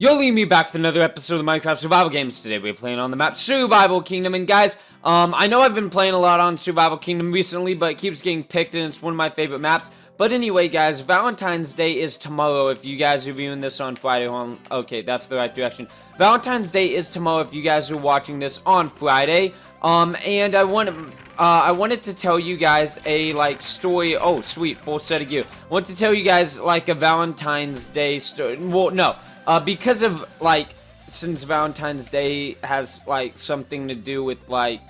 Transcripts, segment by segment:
You'll leave me back for another episode of Minecraft Survival Games. Today we're playing on the map Survival Kingdom, and guys, I know I've been playing a lot on Survival Kingdom recently, but it keeps getting picked and it's one of my favorite maps. But anyway, guys, Valentine's Day is tomorrow if you guys are viewing this on Friday. Okay, that's the right direction. Valentine's Day is tomorrow if you guys are watching this on Friday. And I wanted to tell you guys a, story. Oh, sweet, full set of gear. I want to tell you guys, a Valentine's Day story. Well, no. Because of, since Valentine's Day has, something to do with,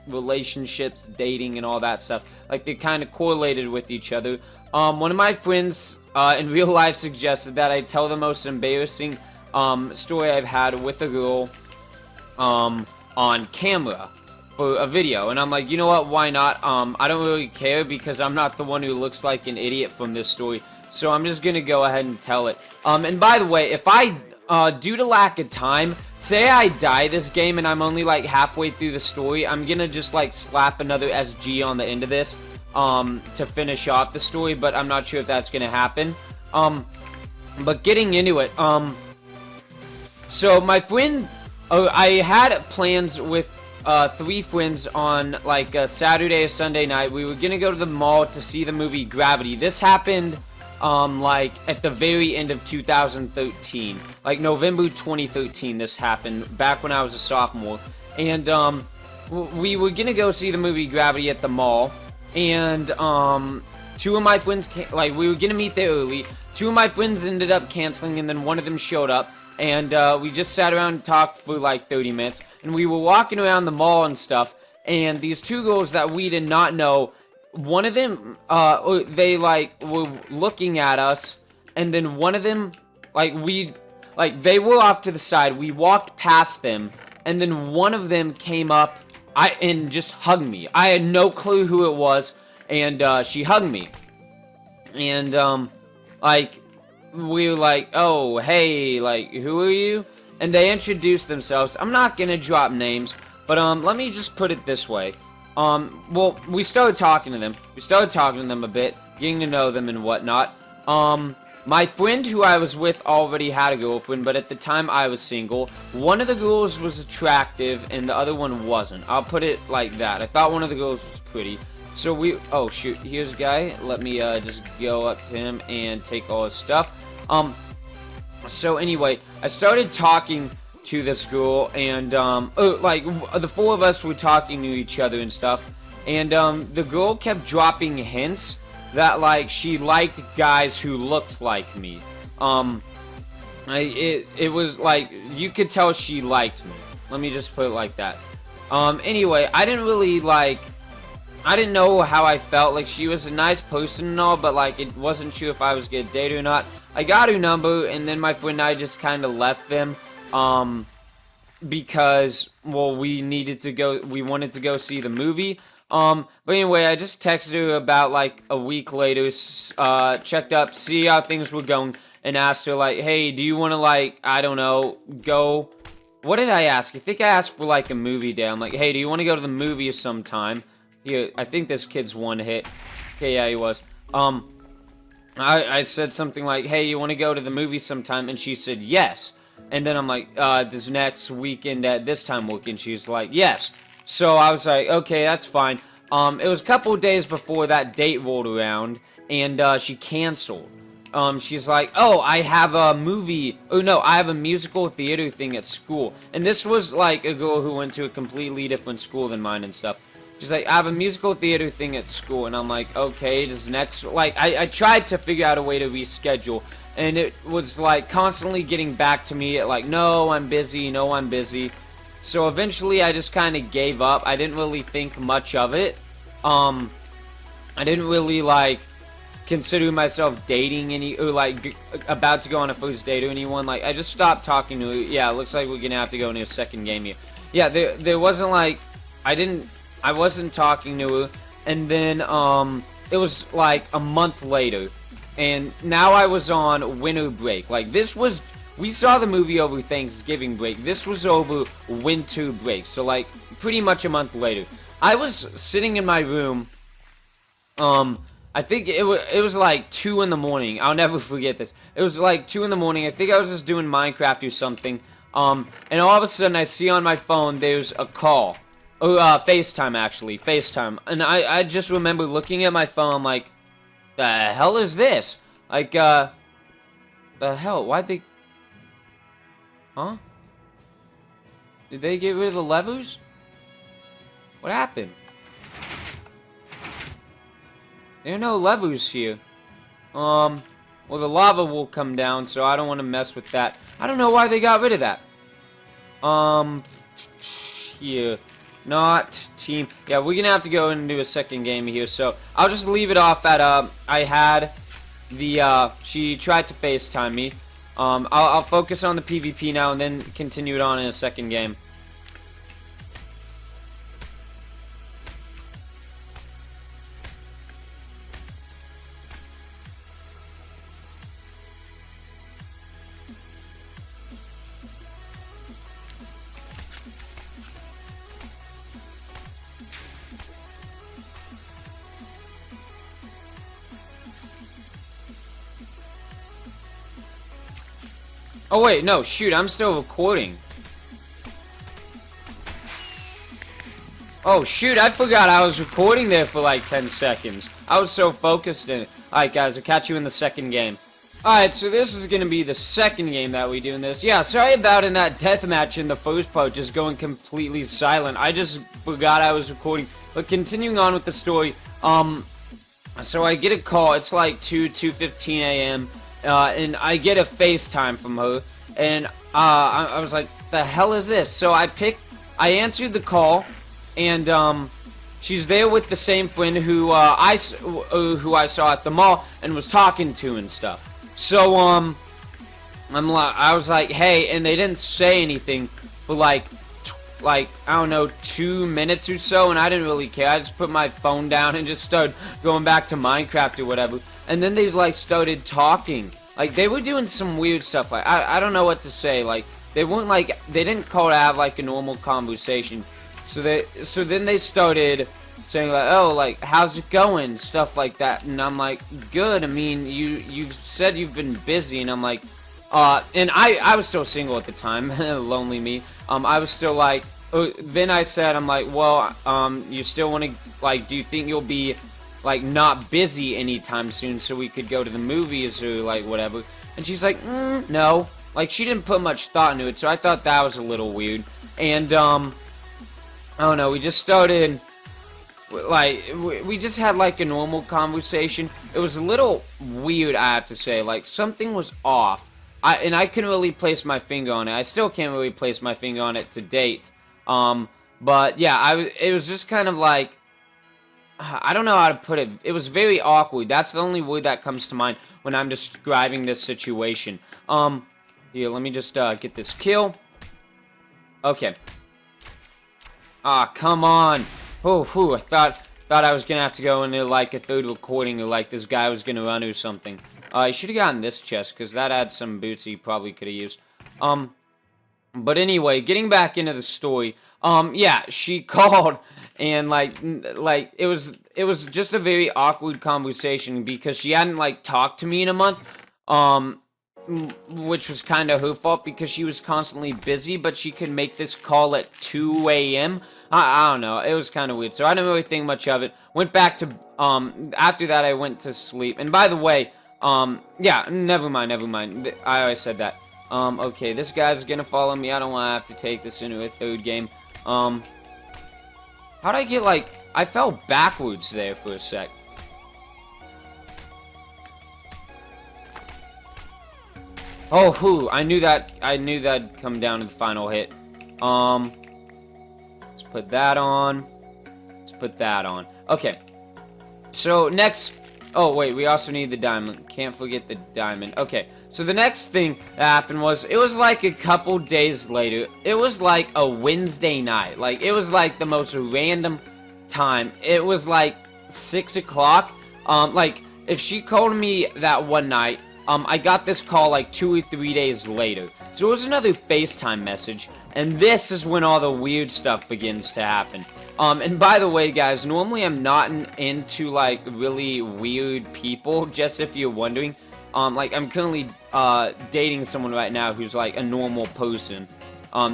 relationships, dating, and all that stuff. They're kind of correlated with each other. One of my friends, in real life suggested that I tell the most embarrassing, story I've had with a girl, on camera for a video. And I'm like, you know what, why not? I don't really care because I'm not the one who looks like an idiot from this story. So I'm just gonna go ahead and tell it. And by the way, if I... due to lack of time, say I die this game and I'm only halfway through the story, I'm gonna just slap another SG on the end of this to finish off the story, but I'm not sure if that's gonna happen. But getting into it, so my friend, I had plans with 3 friends on a Saturday or Sunday night. We were gonna go to the mall to see the movie Gravity. This happened at the very end of 2013, November 2013, this happened, back when I was a sophomore, and, we were gonna go see the movie Gravity at the mall, and, 2 of my friends, we were gonna meet there early, 2 of my friends ended up canceling, and then one of them showed up, and, we just sat around and talked for, 30 minutes, and we were walking around the mall and stuff, and these 2 girls that we did not know, one of them, they, were looking at us, and then one of them, they were off to the side, we walked past them, and then one of them came up, and just hugged me. I had no clue who it was, and, she hugged me. And, we were like, oh, hey, who are you? And they introduced themselves. I'm not gonna drop names, but, let me just put it this way. Well, we started talking to them. We started talking to them a bit, getting to know them and whatnot. My friend who I was with already had a girlfriend, but at the time I was single. One of the girls was attractive, and the other one wasn't. I'll put it like that. I thought one of the girls was pretty. So oh shoot, here's a guy. Let me, just go up to him and take all his stuff. So anyway, I started talking to this girl, and, the 4 of us were talking to each other and stuff, and, the girl kept dropping hints that, she liked guys who looked like me. It was, you could tell she liked me. Let me just put it like that. Anyway, I didn't really, I didn't know how I felt. She was a nice person and all, but, it wasn't sure if I was gonna date her or not. I got her number, and then my friend and I just kind of left them. Because, well, we wanted to go see the movie, but anyway, I just texted her about, a week later, checked up, see how things were going, and asked her, hey, do you want to, I don't know, go, what did I ask? I think I asked for, a movie day. I'm like, hey, do you want to go to the movie sometime? Here, I think this kid's one hit. Okay, yeah, he was. I said something like, hey, you want to go to the movie sometime? And she said, yes. And then I'm like, this next weekend at this time work? And she's like, yes. So I was like, okay, that's fine. It was a couple of days before that date rolled around, and, she canceled. She's like, oh, I have a movie, oh no, I have a musical theater thing at school. And this was, a girl who went to a completely different school than mine and stuff. She's like, I have a musical theater thing at school, and I'm like, okay, this next, I tried to figure out a way to reschedule. And it was, constantly getting back to me at, no, I'm busy, no, I'm busy. So eventually, I just kind of gave up. I didn't really think much of it. I didn't really, consider myself dating or, about to go on a first date or anyone. I just stopped talking to her. Yeah, it looks like we're gonna have to go into a second game here. Yeah, there wasn't, I wasn't talking to her. And then, it was, a month later. And now I was on winter break. We saw the movie over Thanksgiving break. This was over winter break. So, pretty much a month later. I was sitting in my room, I think it was like 2 in the morning. I'll never forget this. It was like 2 in the morning. I think I was just doing Minecraft or something. And all of a sudden I see on my phone there's a call. Oh, FaceTime actually. FaceTime. And I just remember looking at my phone like, the hell is this? Like, the hell? Why'd they... Huh? Did they get rid of the levers? What happened? There are no levers here. Well, the lava will come down, so I don't want to mess with that. I don't know why they got rid of that. Here. Not team. Yeah, we're gonna have to go and do a second game here, so I'll just leave it off at, I had the, she tried to FaceTime me. I'll focus on the PvP now and then continue it on in a second game. Oh wait, no, shoot, I'm still recording. Oh shoot, I forgot I was recording there for like 10 seconds. I was so focused in it. Alright guys, I'll catch you in the second game. Alright, so this is gonna be the second game that we do in this. Yeah, sorry about in that deathmatch in the first part just going completely silent. I just forgot I was recording. But continuing on with the story, so I get a call, it's like 2:15 a.m. And I get a FaceTime from her, and I was like, the hell is this? So I answered the call, and she's there with the same friend who I saw at the mall and was talking to and stuff. So I was like, hey, and they didn't say anything for like I don't know, 2 minutes or so, and I didn't really care. I just put my phone down and just started going back to Minecraft or whatever. And then they like started talking. Like they were doing some weird stuff. Like I don't know what to say. Like they weren't like, they didn't call to have like a normal conversation. So then they started saying like, oh, like how's it going, stuff like that. And I'm like, good. I mean, you said you've been busy, and I'm like, and I was still single at the time, lonely me. I was still like, then I said, I'm like, well, you still want to, like, do you think you'll be like not busy anytime soon so we could go to the movies or like whatever? And she's like, no. Like she didn't put much thought into it, so I thought that was a little weird. And I don't know, we just started like we just had like a normal conversation. It was a little weird, I have to say. Like something was off. I couldn't really place my finger on it. I still can't really place my finger on it to date. But yeah, it was just kind of like, I don't know how to put it. It was very awkward. That's the only word that comes to mind when I'm describing this situation. Here, let me just get this kill. Okay. Ah, come on. Oh, I thought I was gonna have to go into like a third recording, or like this guy was gonna run or something. I should have gotten this chest because that had some boots he probably could have used. But anyway, getting back into the story. Yeah, she called. And like it was just a very awkward conversation because she hadn't like talked to me in a month, which was kind of her fault because she was constantly busy. But she could make this call at 2 a.m. I don't know. It was kind of weird, so I didn't really think much of it. Went back to after that I went to sleep. And by the way, yeah, never mind. I always said that. Okay, this guy's gonna follow me. I don't want to have to take this into a third game. How'd I get, like, I fell backwards there for a sec. Oh, whew, I knew that'd come down to the final hit. Let's put that on. Let's put that on. Okay. So, next, oh, wait, we also need the diamond. Can't forget the diamond. Okay, so the next thing that happened was, it was like a couple days later. It was like a Wednesday night. Like, it was like the most random time. It was like 6 o'clock. Like, if she called me that one night, I got this call like 2 or 3 days later. So it was another FaceTime message, and this is when all the weird stuff begins to happen. And by the way, guys, normally I'm not into, like, really weird people, just if you're wondering. Like, I'm currently, dating someone right now who's, like, a normal person.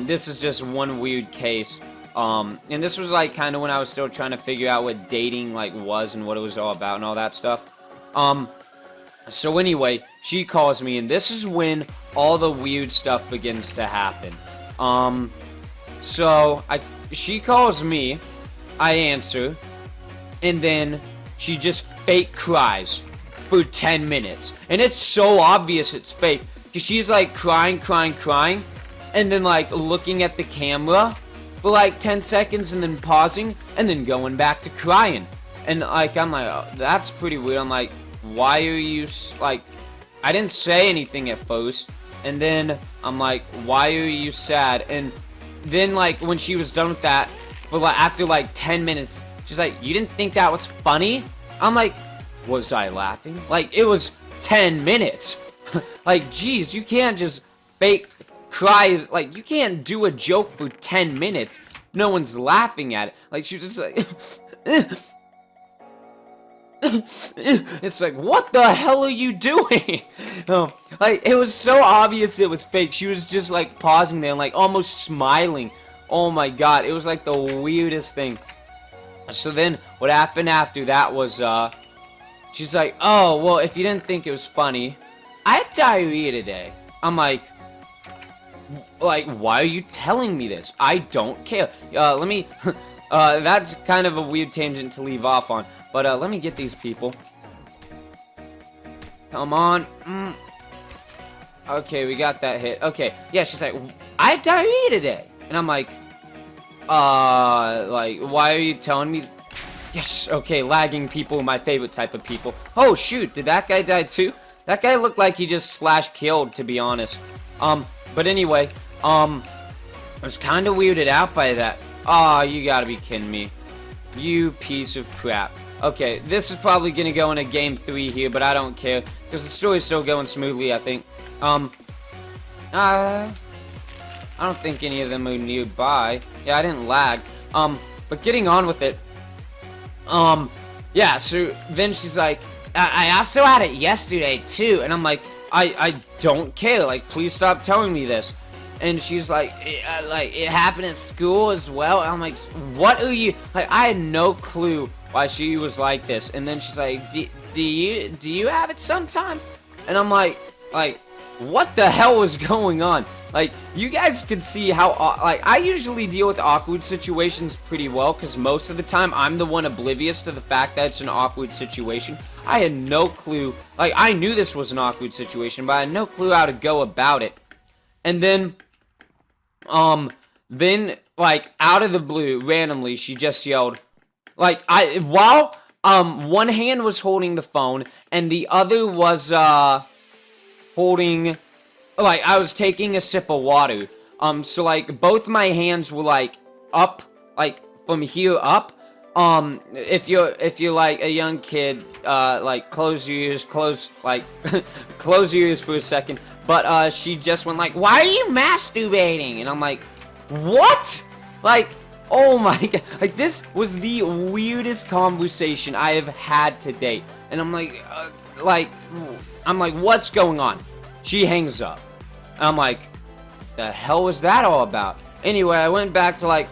This is just one weird case. And this was, like, kind of when I was still trying to figure out what dating, like, was and what it was all about and all that stuff. So anyway, she calls me, and this is when all the weird stuff begins to happen. She calls me, I answer, and then she just fake cries for 10 minutes. And it's so obvious it's fake, because she's, like, crying, and then, like, looking at the camera for, like, 10 seconds, and then pausing, and then going back to crying. And, like, I'm like, oh, that's pretty weird. I'm like, why are you, like, I didn't say anything at first, and then I'm like, why are you sad? And then, like, when she was done with that, but, like, after, like, 10 minutes, she's like, you didn't think that was funny? I'm like, was I laughing? Like, it was 10 minutes. Like, geez, you can't just fake cry. Like, you can't do a joke for 10 minutes. No one's laughing at it. Like, she was just like, it's like, what the hell are you doing? Like, it was so obvious it was fake. She was just, like, pausing there and, like, almost smiling. Oh my god, it was, like, the weirdest thing. So then, what happened after that was, she's like, oh, well, if you didn't think it was funny, I had diarrhea today. I'm like, why are you telling me this? I don't care. Let me, that's kind of a weird tangent to leave off on. But, let me get these people. Come on. Okay, we got that hit. Okay, yeah, she's like, I have diarrhea today. And I'm like, why are you telling me? Yes, okay, lagging people, my favorite type of people. Oh, shoot, did that guy die too? That guy looked like he just /killed, to be honest. But anyway, I was kind of weirded out by that. Aw, you gotta be kidding me. You piece of crap. Okay, this is probably gonna go into game 3 here, but I don't care, because the story's still going smoothly, I think. I don't think any of them are nearby. Yeah, I didn't lag. But getting on with it. Yeah, so then she's like, I also had it yesterday, too. And I'm like, I don't care. Like, please stop telling me this. And she's like, it happened at school as well. And I'm like, what are you... Like, I had no clue why she was like this. And then she's like, do you have it sometimes? And I'm like, what the hell was going on? Like, you guys can see how, like, I usually deal with awkward situations pretty well, because most of the time, I'm the one oblivious to the fact that it's an awkward situation. I had no clue, like, I knew this was an awkward situation, but I had no clue how to go about it. And then, like, out of the blue, randomly, she just yelled, like, while, one hand was holding the phone, and the other was, holding, like, I was taking a sip of water, so, like, both my hands were, like, up, like, from here up. If you're, like, a young kid, like, close your ears, close your ears for a second, but, she just went, like, why are you masturbating? And I'm like, what? Like, oh my god, like, this was the weirdest conversation I have had to date, and I'm like, what's going on? She hangs up. I'm like, the hell was that all about? Anyway, I went back to, like,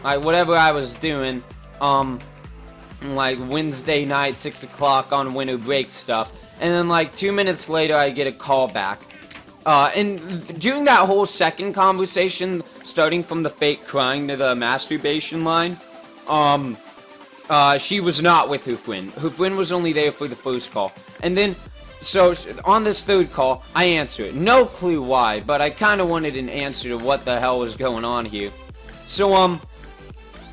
whatever I was doing, like, Wednesday night, 6 o'clock on winter break stuff, and then, like, 2 minutes later, I get a call back. And during that whole second conversation, starting from the fake crying to the masturbation line, she was not with her friend. Her friend was only there for the first call. And then, so, on this third call, I answer it. No clue why, but I kind of wanted an answer to what the hell was going on here. So,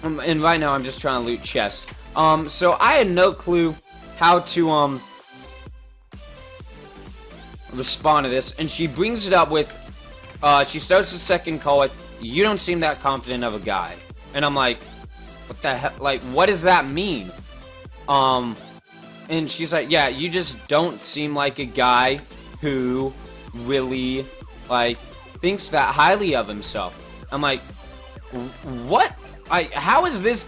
and right now I'm just trying to loot chests. So I had no clue how to, respond to this, and she brings it up with, she starts the second call with, you don't seem that confident of a guy. And I'm like, what the hell, like, what does that mean? And she's like, yeah, you just don't seem like a guy who really, like, thinks that highly of himself. I'm like, what? How is this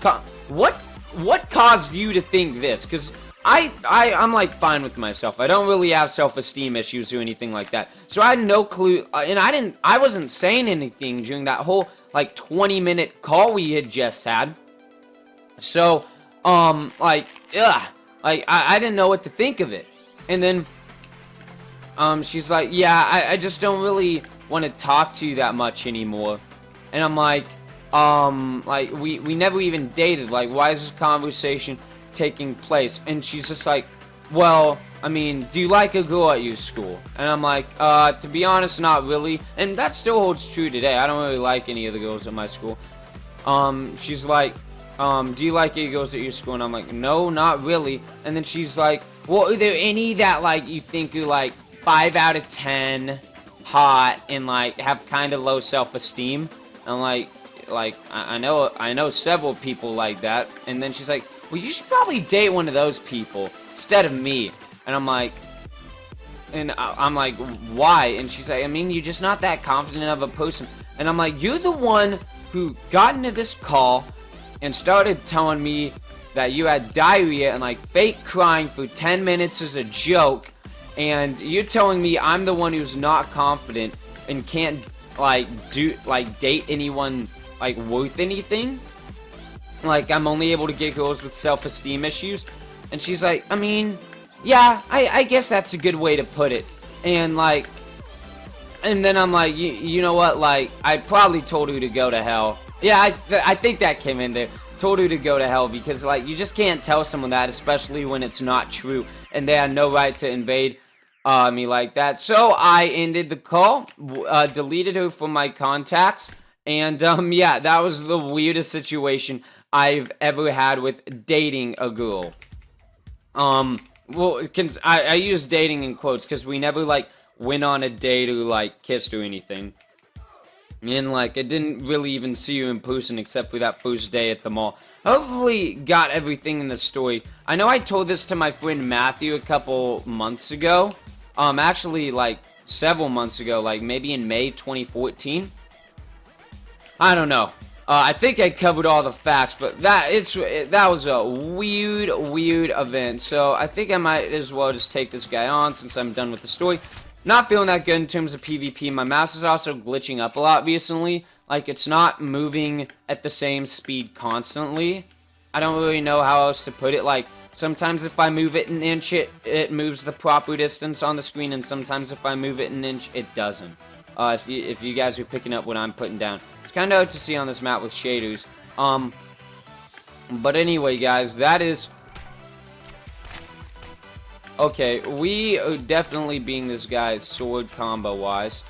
what caused you to think this? Because I'm like fine with myself. I don't really have self-esteem issues or anything like that. So I had no clue, and I wasn't saying anything during that whole like 20-minute call we had just had. So like I didn't know what to think of it. And then she's like, yeah, I just don't really want to talk to you that much anymore. And I'm like we never even dated. Like, why is this conversation taking place? And she's just like, well, I mean, do you like a girl at your school? And I'm like, to be honest, not really. And that still holds true today. I don't really like any of the girls at my school. She's like, do you like any girls at your school? And I'm like, no, not really. And then she's like, well, are there any that, like, you think are, like, 5 out of 10 hot and, like, have kind of low self-esteem? And, like, I know several people like that. And then she's like, well, you should probably date one of those people instead of me. And I'm like, why? And she's like, I mean, you're just not that confident of a person. And I'm like, you're the one who got into this call and started telling me that you had diarrhea and like fake crying for 10 minutes as a joke. And you're telling me I'm the one who's not confident and can't date anyone like worth anything. Like, I'm only able to get girls with self-esteem issues. And she's like, I mean, yeah, I guess that's a good way to put it. And like, and then I'm like, you know what, like, I probably told her to go to hell. Yeah, I think that came in there. Told her to go to hell, because like, you just can't tell someone that, especially when it's not true, and they had no right to invade me like that. So I ended the call, deleted her from my contacts, and yeah, that was the weirdest situation I've ever had with dating a girl. Well, I use dating in quotes because we never like went on a date or like kissed or anything. And like, I didn't really even see you in person except for that first day at the mall. Hopefully got everything in the story. I know I told this to my friend Matthew a couple months ago. Actually like several months ago, like maybe in May 2014. I don't know. I think I covered all the facts, but that was a weird event. So I think I might as well just take this guy on since I'm done with the story. Not feeling that good in terms of PvP. My mouse is also glitching up a lot recently. Like, it's not moving at the same speed constantly. I don't really know how else to put it. Like, sometimes if I move it an inch, it moves the proper distance on the screen, and sometimes if I move it an inch, it doesn't. If you guys are picking up what I'm putting down. It's kind of hard to see on this map with shaders. But anyway, guys, that is... Okay, we are definitely being this guy sword combo-wise.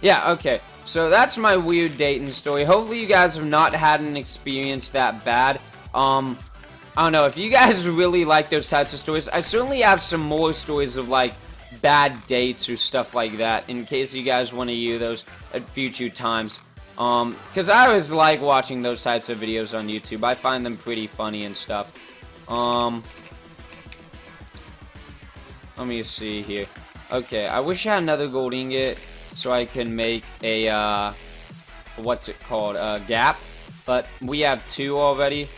Yeah, okay. So that's my weird dating story. Hopefully you guys have not had an experience that bad. I don't know. If you guys really like those types of stories, I certainly have some more stories of, like, bad dates or stuff like that, in case you guys want to hear those at future times. Because I always like watching those types of videos on YouTube. I find them pretty funny and stuff. Let me see here. Okay, I wish I had another gold ingot so I can make a, what's it called? A gap. But we have 2 already.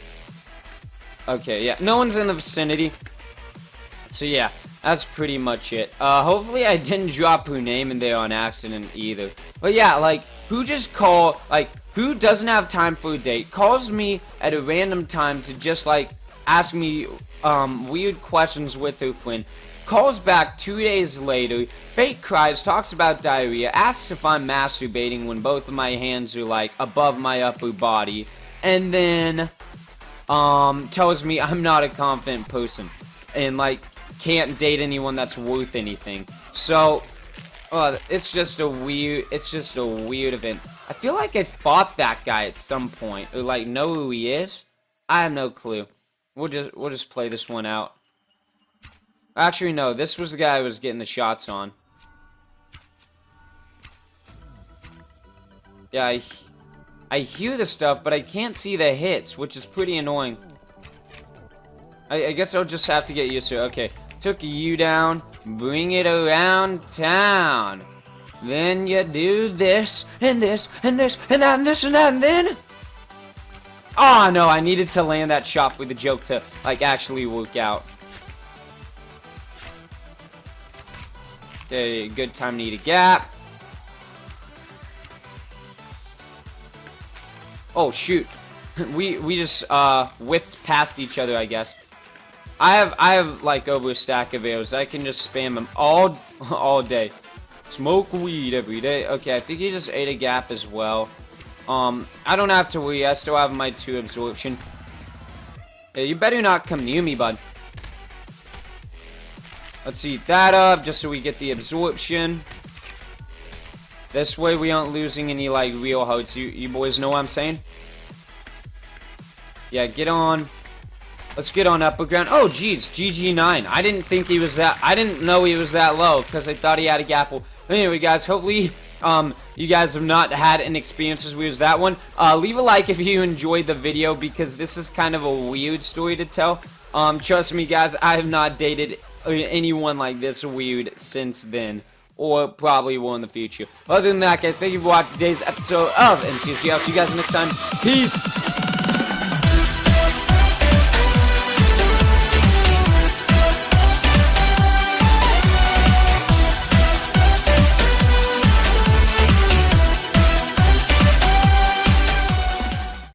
Okay, yeah, no one's in the vicinity. So yeah, that's pretty much it. Hopefully I didn't drop her name in there on accident either. But yeah, like, who doesn't have time for a date, calls me at a random time to just, like, ask me, weird questions with her friend, calls back 2 days later, fake cries, talks about diarrhea, asks if I'm masturbating when both of my hands are, like, above my upper body, and then, tells me I'm not a confident person, and, like, can't date anyone that's worth anything. So, it's just a weird event. I feel like I fought that guy at some point, or, like, know who he is. I have no clue. We'll just play this one out. Actually, no, this was the guy I was getting the shots on. Yeah, I hear the stuff, but I can't see the hits, which is pretty annoying. I guess I'll just have to get used to it. Okay, took you down, bring it around town. Then you do this, and this, and this, and that, and this, and that, and then... Oh, no, I needed to land that shot for the joke to, like, actually work out. Okay, good time to eat a gap. Oh, shoot. We just, whiffed past each other, I guess. I have, like, over a stack of arrows. I can just spam them all day. Smoke weed every day. Okay, I think he just ate a gap as well. I don't have to worry. I still have my 2 absorption. Yeah, you better not come near me, bud. Let's eat that up just so we get the absorption. This way we aren't losing any, like, real hearts. You boys know what I'm saying? Yeah, get on. Let's get on upper ground. Oh, geez, GG9. I didn't think he was that. I didn't know he was that low because I thought he had a gapple. Anyway, guys, hopefully, you guys have not had an experience as weird as that one. Leave a like if you enjoyed the video because this is kind of a weird story to tell. Trust me, guys, I have not dated anyone like this weird since then. Or probably will in the future. Other than that, guys, thank you for watching today's episode of MCSG. I'll see you guys next time. Peace!